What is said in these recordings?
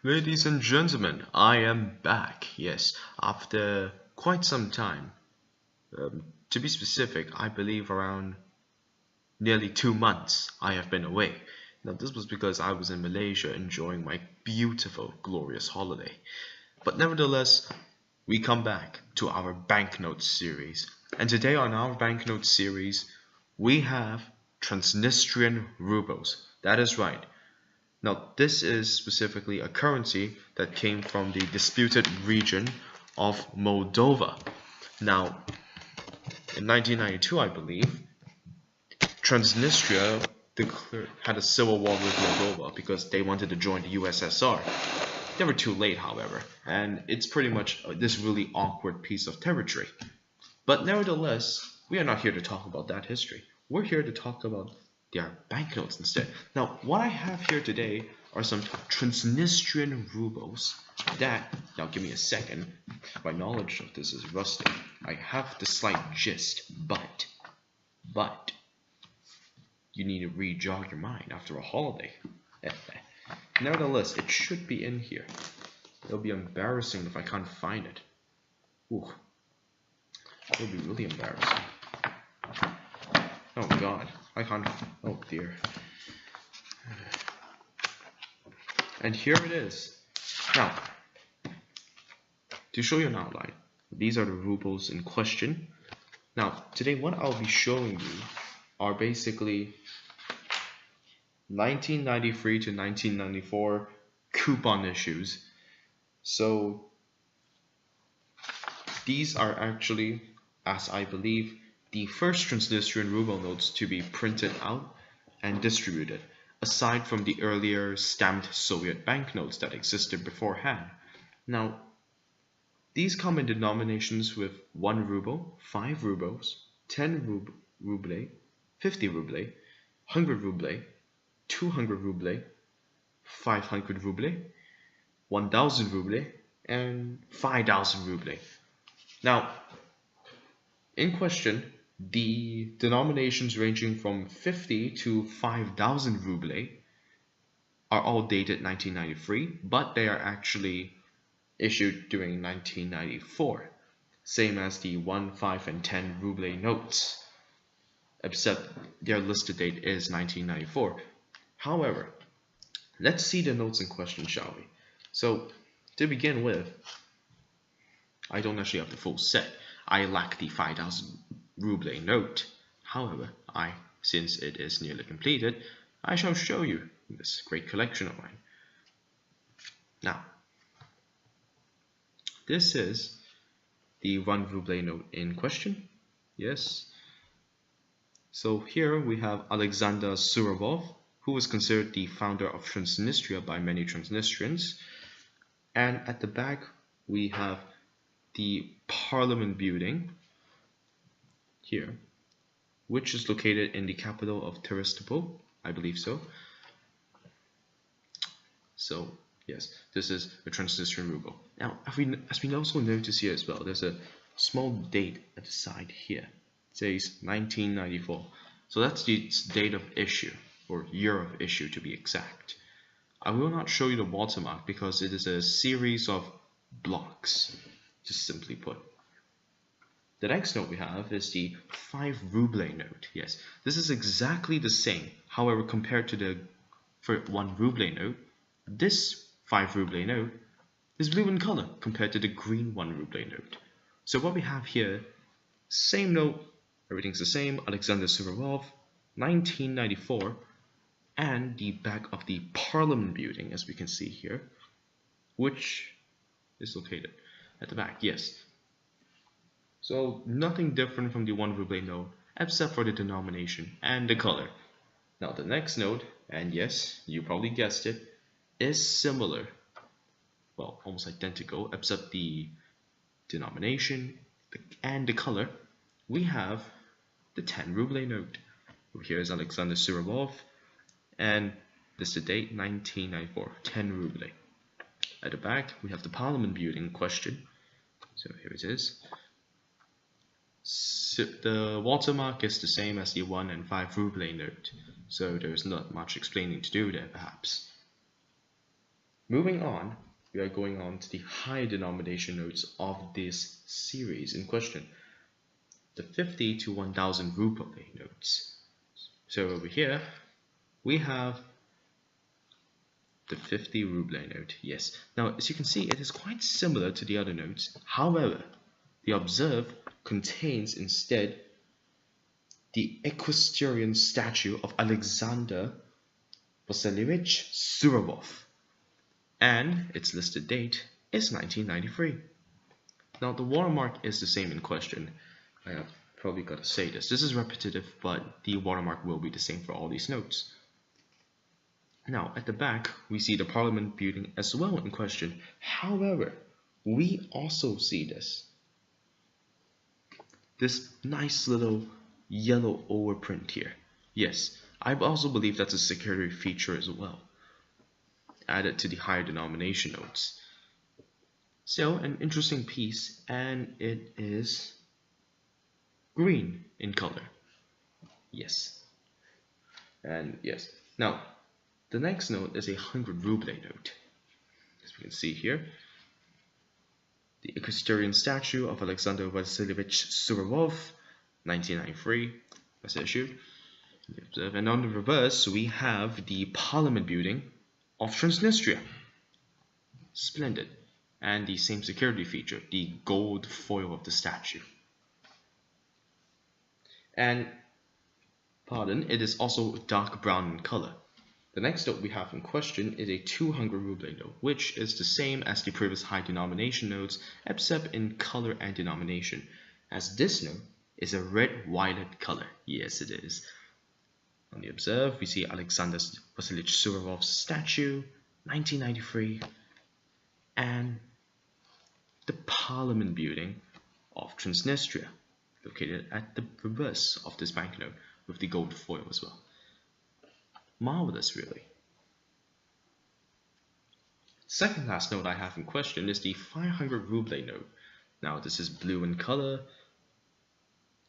Ladies and gentlemen, I am back. Yes, after quite some time. To be specific, I believe around nearly 2 months I have been away. Now, this was because I was in Malaysia enjoying my beautiful, glorious holiday. But nevertheless, we come back to our banknotes series. And today on our banknotes series, we have Transnistrian rubles. That is right. Now, this is specifically a currency that came from the disputed region of Moldova. Now, in 1992, I believe, Transnistria had a civil war with Moldova because they wanted to join the USSR. They were too late, however, and it's pretty much this really awkward piece of territory. But nevertheless, we are not here to talk about that history. We're here to talk about their banknotes instead. Now, what I have here today are some Transnistrian rubles that, now give me a second, my knowledge of this is rusty. I have the slight gist, but, you need to re-jog your mind after a holiday. Nevertheless, it should be in here. It'll be embarrassing if I can't find it. Ooh. It'll be really embarrassing. Oh god, I can't. Oh dear. And here it is. Now, to show you an outline, these are the rubles in question. Now, today what I'll be showing you are basically 1993 to 1994 coupon issues. So, these are actually, as I believe, the first Transnistrian ruble notes to be printed out and distributed, aside from the earlier stamped Soviet banknotes that existed beforehand. Now, these come in denominations with 1 ruble, 5 rubles, 10 ruble, 50 ruble, 100 ruble, 200 ruble, 500 ruble, 1000 ruble, and 5000 ruble. Now, in question, the denominations ranging from 50 to 5000 ruble are all dated 1993, but they are actually issued during 1994, same as the 1, 5, and 10 ruble notes, except their listed date is 1994. However, let's see the notes in question, shall we? So, to begin with, I don't actually have the full set. I lack the 5000 ruble note. However, since it is nearly completed, I shall show you this great collection of mine. Now, this is the 1 ruble note in question. Yes. So here we have Alexander Surovov, who was considered the founder of Transnistria by many Transnistrians. And at the back, we have the Parliament building here, which is located in the capital of Terestopol, I believe so. So yes, this is a Transnistrian ruble. Now, as we also notice here as well, there's a small date at the side here. It says 1994. So that's the date of issue, or year of issue to be exact. I will not show you the watermark because it is a series of blocks, just simply put. The next note we have is the 5 ruble note. Yes, this is exactly the same. However, compared to the 1 ruble note, this 5 ruble note is blue in color compared to the green 1 ruble note. So what we have here, same note, everything's the same, Alexander Suvorov, 1994, and the back of the Parliament building, as we can see here, which is located at the back, yes. So nothing different from the 1 ruble note, except for the denomination and the color. Now the next note, and yes, you probably guessed it, is similar, well, almost identical, except the denomination and the color. We have the 10 ruble note. Here is Alexander Surovov, and this is the date, 1994, 10 ruble. At the back, we have the Parliament building in question. So here it is. So the watermark is the same as the 1 and 5 ruble note, so there's not much explaining to do there, perhaps. Moving on, we are going on to the high denomination notes of this series in question, the 50 to 1000 ruble notes. So over here, we have the 50 ruble note. Yes. Now, as you can see, it is quite similar to the other notes. However, the observe contains instead the equestrian statue of Alexander Vasilievich Suvorov, and its listed date is 1993. Now, the watermark is the same in question. I have probably got to say this. This is repetitive, but the watermark will be the same for all these notes. Now, at the back, we see the Parliament building as well in question. However, we also see this nice little yellow overprint here. Yes, I also believe that's a security feature as well, added to the higher denomination notes. So, an interesting piece, and it is green in color. Yes. And yes. Now, the next note is a 100 ruble note. As we can see here, the equestrian statue of Alexander Vasilievich Suvorov, 1993, was issued. And on the reverse, we have the Parliament building of Transnistria. Splendid. And the same security feature, the gold foil of the statue. And, pardon, it is also dark brown in color. The next note we have in question is a 200 ruble note, which is the same as the previous high denomination notes, except in color and denomination, as this note is a red-violet color. Yes, it is. On the observe, we see Alexander Vasilievich Suvorov's statue, 1993, and the Parliament building of Transnistria, located at the reverse of this banknote with the gold foil as well. Marvelous, really. Second last note I have in question is the 500 ruble note. Now this is blue in color.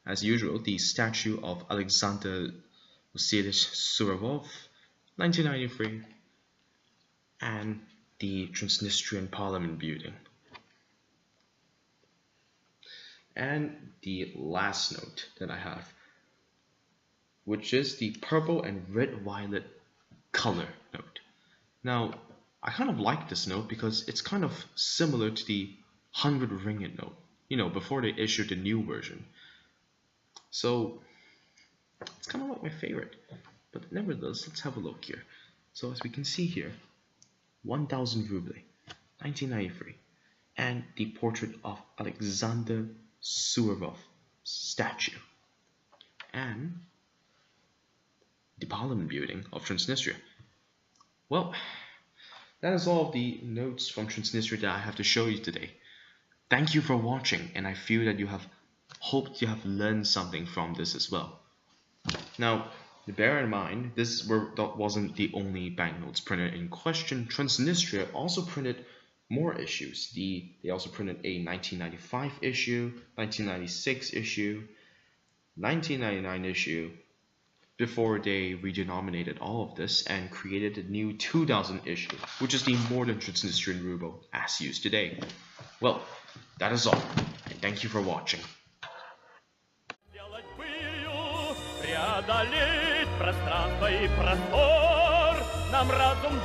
As usual, the statue of Alexander Vasilievich Suvorov, 1993, and the Transnistrian Parliament building. And the last note that I have, which is the purple and red-violet color note. Now, I kind of like this note because it's kind of similar to the 100 ringgit note, you know, before they issued the new version. So, it's kind of like my favorite. But nevertheless, let's have a look here. So, as we can see here, 1000 ruble, 1993, and the portrait of Alexander Suvorov statue, and the Parliament building of Transnistria. Well, that is all of the notes from Transnistria that I have to show you today. Thank you for watching, and I feel that you have hoped you have learned something from this as well. Now, bear in mind, that wasn't the only banknotes printed in question. Transnistria also printed more issues. They also printed a 1995 issue, 1996 issue, 1999 issue, before they redenominated all of this and created a new 2000 issue, which is the modern Transnistrian ruble as used today. Well, that is all, and thank you for watching. Преодолеть пространство и простор нам разум